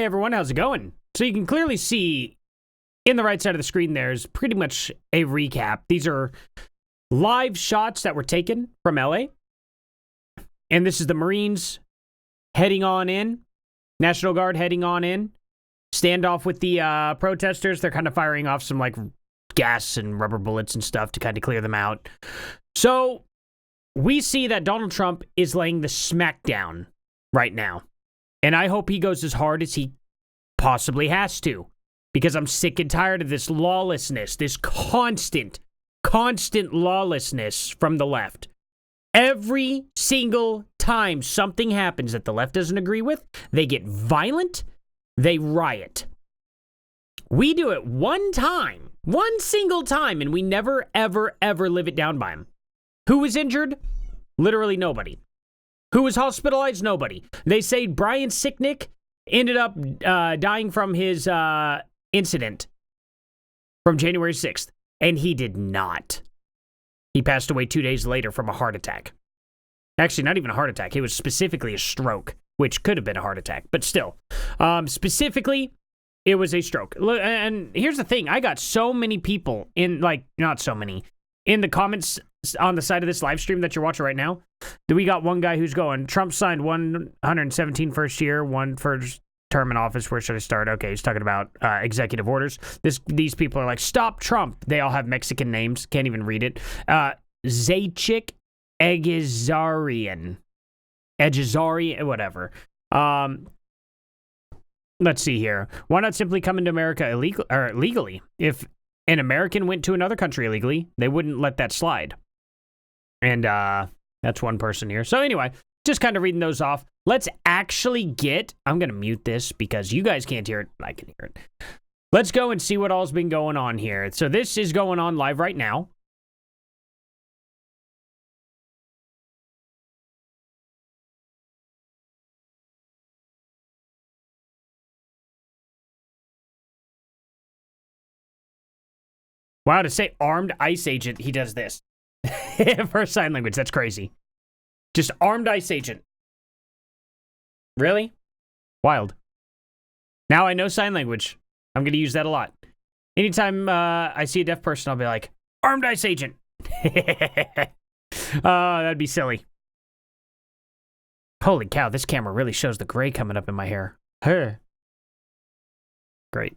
Hey everyone, how's it going? So you can clearly see in the right side of the screen there's pretty much a recap. These are live shots that were taken from LA. And this is the Marines heading on in. National Guard heading on in. Standoff with the protesters. They're kind of firing off some like gas and rubber bullets and stuff to kind of clear them out. So we see that Donald Trump is laying the smackdown right now. And I hope he goes as hard as he possibly has to. Because I'm sick and tired of this lawlessness, this constant lawlessness from the left. Every single time something happens that the left doesn't agree with, they get violent, they riot. We do it one time, one single time, and we never, ever, ever live it down by him. Who was injured? Literally nobody. Who was hospitalized? Nobody. They say Brian Sicknick ended up dying from his incident from January 6th, and he did not. He passed away 2 days later from a heart attack. Actually, not even a heart attack. It was specifically a stroke, which could have been a heart attack, but still. Specifically, it was a stroke. And here's the thing. I got so many people in, like, not so many, in the comments on the side of this live stream that you're watching right now. We got one guy who's going, Trump signed 117 first year, one first term in office. Where should I start? Okay, he's talking about executive orders. These people are like, stop Trump. They all have Mexican names. Can't even read it. Zaychik Egizarian, whatever. Let's see here. Why not simply come into America legally? If an American went to another country illegally, they wouldn't let that slide. And that's one person here. So anyway, just kind of reading those off. Let's actually get, I'm going to mute this because you guys can't hear it. I can hear it. Let's go and see what all's been going on here. So this is going on live right now. Wow, to say armed ICE agent, he does this. For sign language, that's crazy. Just armed ICE agent. Really? Wild. Now I know sign language. I'm going to use that a lot. Anytime I see a deaf person, I'll be like, armed ICE agent. That'd be silly. Holy cow, this camera really shows the gray coming up in my hair. Huh. Great.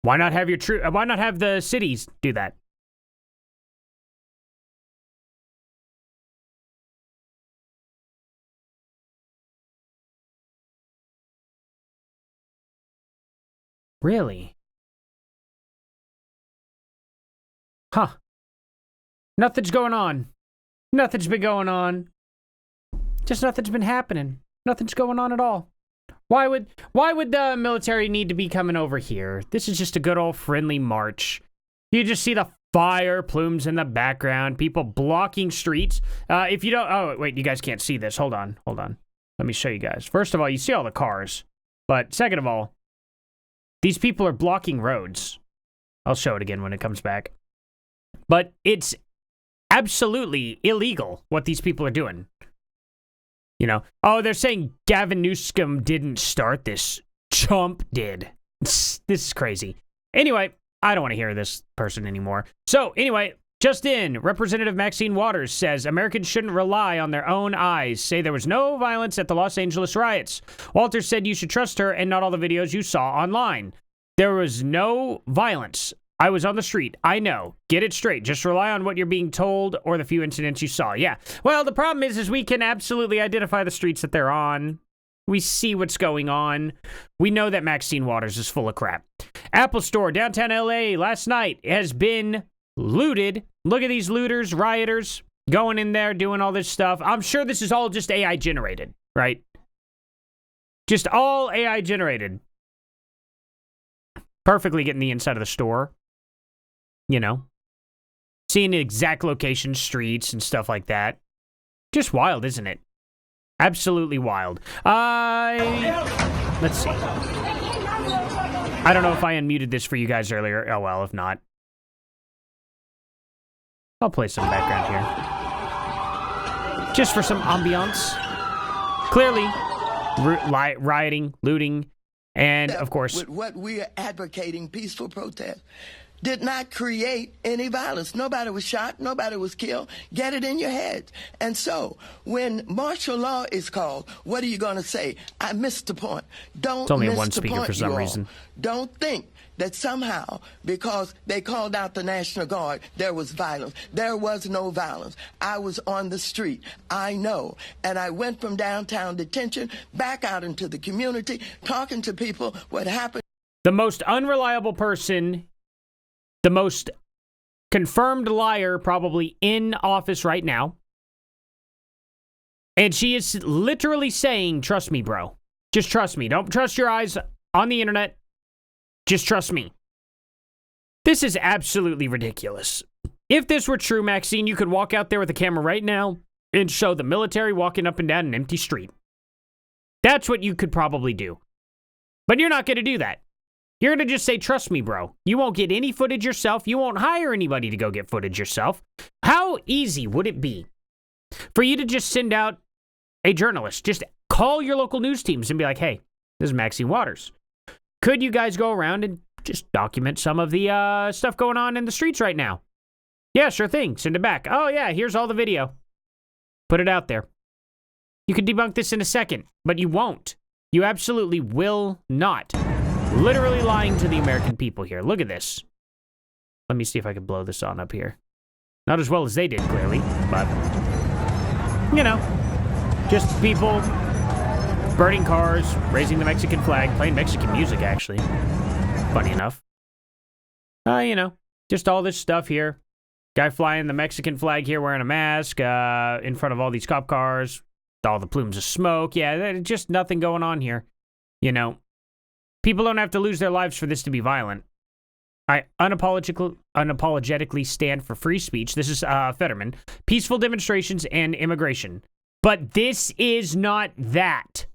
Why not have why not have the cities do that? Really? Huh. Nothing's going on. Nothing's been going on. Just nothing's been happening. Nothing's going on at all. Why would the military need to be coming over here? This is just a good old friendly march. You just see the fire plumes in the background, people blocking streets. If you don't, oh wait, you guys can't see this. Hold on. Let me show you guys. First of all, you see all the cars, but second of all, these people are blocking roads. I'll show it again when it comes back. But it's absolutely illegal what these people are doing. You know, oh, they're saying Gavin Newsom didn't start this. Trump did. This is crazy. Anyway, I don't want to hear this person anymore. So anyway, just in, Representative Maxine Waters says Americans shouldn't rely on their own eyes. Say there was no violence at the Los Angeles riots. Walters said you should trust her and not all the videos you saw online. There was no violence. I was on the street. I know. Get it straight. Just rely on what you're being told or the few incidents you saw. Yeah. Well, the problem is we can absolutely identify the streets that they're on. We see what's going on. We know that Maxine Waters is full of crap. Apple Store, downtown LA, last night has been looted. Look at these looters, rioters, going in there, doing all this stuff. I'm sure this is all just AI generated, right? Just all AI generated. Perfectly getting the inside of the store. You know, seeing the exact location, streets, and stuff like that. Just wild, isn't it? Absolutely wild. Let's see. I don't know if I unmuted this for you guys earlier. Oh, well, if not. I'll play some background here. just for some ambiance. Clearly, rioting, looting, and, of course... With what we are advocating, peaceful protest, did not create any violence. Nobody was shot. Nobody was killed. Get it in your head. And so, when martial law is called, what are you going to say? I missed the point. Don't it's only miss one the speaker point, for some reason. Don't think that somehow, because they called out the National Guard, there was violence. There was no violence. I was on the street. I know. And I went from downtown detention back out into the community, talking to people, what happened. The most unreliable person, the most confirmed liar probably in office right now. And she is literally saying, trust me, bro. Just trust me. Don't trust your eyes on the internet. Just trust me. This is absolutely ridiculous. If this were true, Maxine, you could walk out there with a camera right now and show the military walking up and down an empty street. That's what you could probably do. But you're not going to do that. You're going to just say, trust me, bro. You won't get any footage yourself. You won't hire anybody to go get footage yourself. How easy would it be for you to just send out a journalist? Just call your local news teams and be like, hey, this is Maxine Waters. Could you guys go around and just document some of the stuff going on in the streets right now? Yeah, sure thing. Send it back. Oh, yeah, here's all the video. Put it out there. You could debunk this in a second, but you won't. You absolutely will not. Literally lying to the American people here. Look at this. Let me see if I can blow this on up here. Not as well as they did, clearly, but, you know, just people burning cars, raising the Mexican flag, playing Mexican music, actually. Funny enough. You know, just all this stuff here. Guy flying the Mexican flag here wearing a mask in front of all these cop cars. All the plumes of smoke. Yeah, just nothing going on here. You know, people don't have to lose their lives for this to be violent. I unapologetically stand for free speech. This is Fetterman. Peaceful demonstrations and immigration. But this is not that.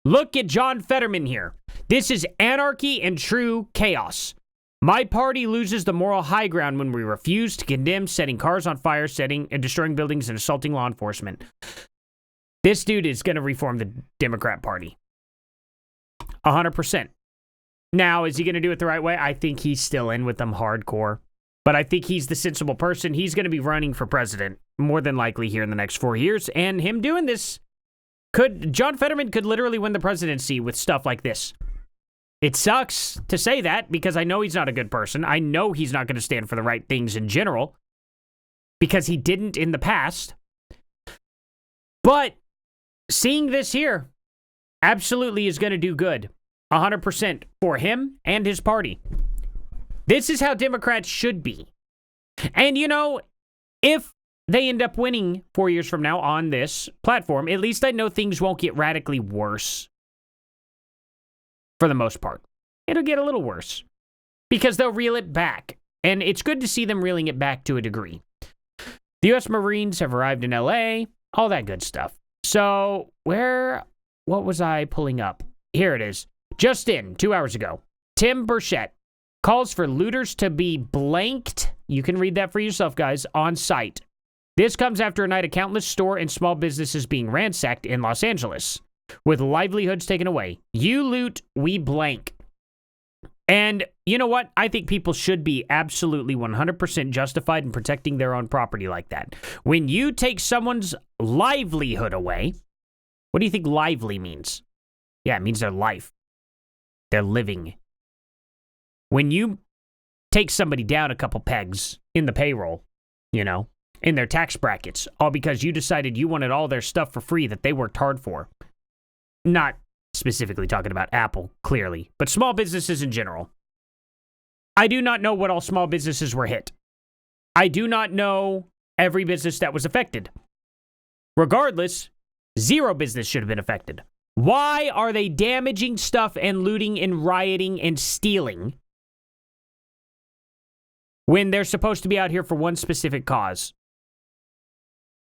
Look at John Fetterman here. This is anarchy and true chaos. My party loses the moral high ground when we refuse to condemn setting cars on fire, setting and destroying buildings and assaulting law enforcement. This dude is going to reform the Democrat Party. 100%. Now, is he going to do it the right way? I think he's still in with them hardcore. But I think he's the sensible person. He's going to be running for president, more than likely, here in the next 4 years. And him doing this John Fetterman could literally win the presidency with stuff like this. It sucks to say that because I know he's not a good person. I know he's not going to stand for the right things in general because he didn't in the past. But seeing this here absolutely is going to do good. 100% for him and his party. This is how Democrats should be. And, you know, if they end up winning 4 years from now on this platform, at least I know things won't get radically worse. For the most part. It'll get a little worse. Because they'll reel it back. And it's good to see them reeling it back to a degree. The U.S. Marines have arrived in L.A., all that good stuff. So, what was I pulling up? Here it is. Just in, 2 hours ago. Tim Burchett calls for looters to be blanked. You can read that for yourself, guys, on site. This comes after a night of countless store and small businesses being ransacked in Los Angeles, with livelihoods taken away. You loot, we blank. And you know what? I think people should be absolutely 100% justified in protecting their own property like that. When you take someone's livelihood away, what do you think lively means? Yeah, it means their life. They're living. When you take somebody down a couple pegs in the payroll, you know, in their tax brackets, all because you decided you wanted all their stuff for free that they worked hard for. Not specifically talking about Apple, clearly, but small businesses in general. I do not know what all small businesses were hit. I do not know every business that was affected. Regardless, zero business should have been affected. Why are they damaging stuff and looting and rioting and stealing when they're supposed to be out here for one specific cause?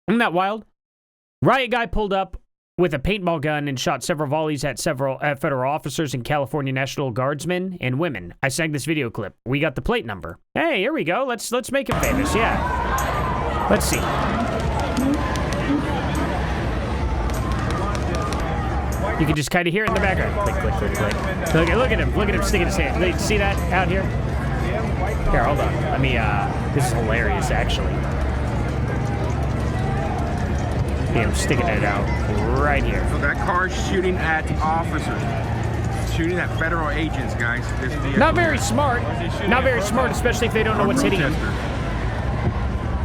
Isn't that wild? Riot guy pulled up with a paintball gun and shot several volleys at several federal officers and California National Guardsmen and women. I sang this video clip. We got the plate number. Hey, here we go. Let's make it famous. Yeah. Let's see. You can just kind of hear it in the background. Click, click, click, click. Look at him. Look at him sticking his hand. See that out here? Here, hold on. Let me, this is hilarious, actually. Yeah, I'm sticking it out right here. So that car's shooting at officers. Shooting at federal agents, guys. Not very smart. Not very smart, especially if they don't know what's hitting them.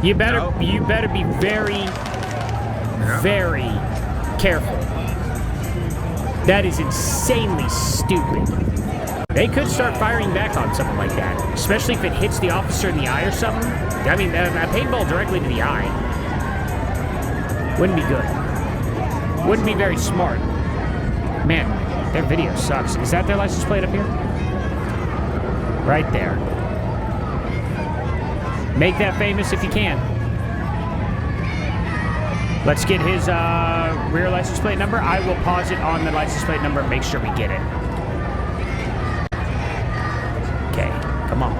You better be very, very careful. That is insanely stupid. They could start firing back on something like that, especially if it hits the officer in the eye or something. I mean, a paintball directly to the eye wouldn't be good. Wouldn't be very smart. Man, their video sucks. Is that their license plate up here? Right there. Make that famous if you can. Let's get his rear license plate number. I will pause it on the license plate number and make sure we get it. Okay, come on.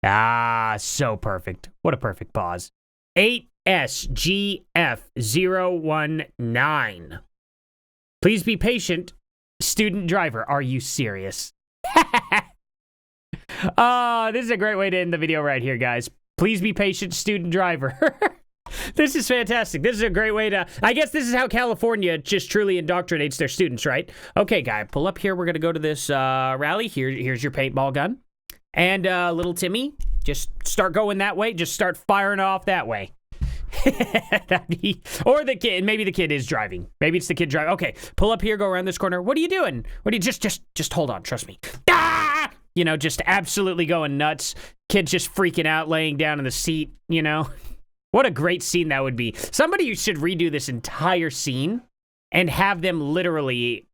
Ah, so perfect. What a perfect pause. 8SGF019. Please be patient, student driver. Are you serious? This is a great way to end the video right here, guys. Please be patient, student driver. This is fantastic. This is a great way to... I guess this is how California just truly indoctrinates their students, right? Okay, guy, pull up here. We're going to go to this rally. Here's your paintball gun. And little Timmy, just start going that way. Just start firing off that way. Or the kid. Maybe the kid is driving. Maybe it's the kid driving. Okay, pull up here. Go around this corner. What are you doing? What are you... Just hold on. Trust me. Ah! You know, just absolutely going nuts. Kid's just freaking out, laying down in the seat, you know? What a great scene that would be. Somebody should redo this entire scene and have them literally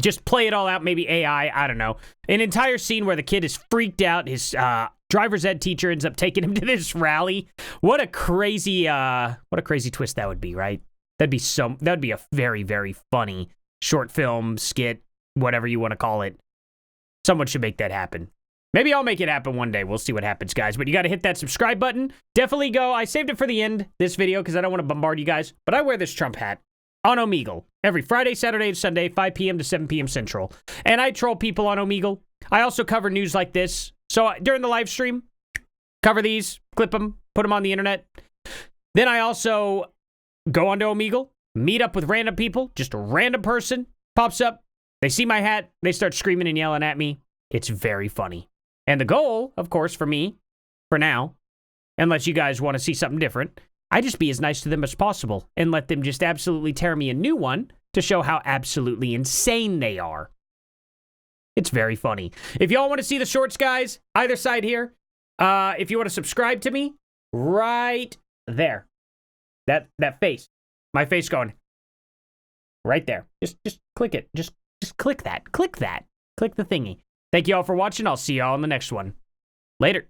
just play it all out, maybe AI, I don't know. An entire scene where the kid is freaked out, his driver's ed teacher ends up taking him to this rally. What a crazy twist that would be, right? That'd be a very, very funny short film, skit, whatever you want to call it. Someone should make that happen. Maybe I'll make it happen one day. We'll see what happens, guys. But you got to hit that subscribe button. Definitely go. I saved it for the end, this video, because I don't want to bombard you guys. But I wear this Trump hat on Omegle every Friday, Saturday, and Sunday, 5 p.m. to 7 p.m. Central. And I troll people on Omegle. I also cover news like this. So during the live stream, cover these, clip them, put them on the internet. Then I also go onto Omegle, meet up with random people. Just a random person pops up. They see my hat. They start screaming and yelling at me. It's very funny. And the goal, of course, for me, for now, unless you guys want to see something different, I just be as nice to them as possible and let them just absolutely tear me a new one to show how absolutely insane they are. It's very funny. If y'all want to see the shorts, guys, either side here, if you want to subscribe to me, right there. That face. My face going right there. Just click it. Just click that. Click that. Click the thingy. Thank you all for watching. I'll see y'all in the next one. Later.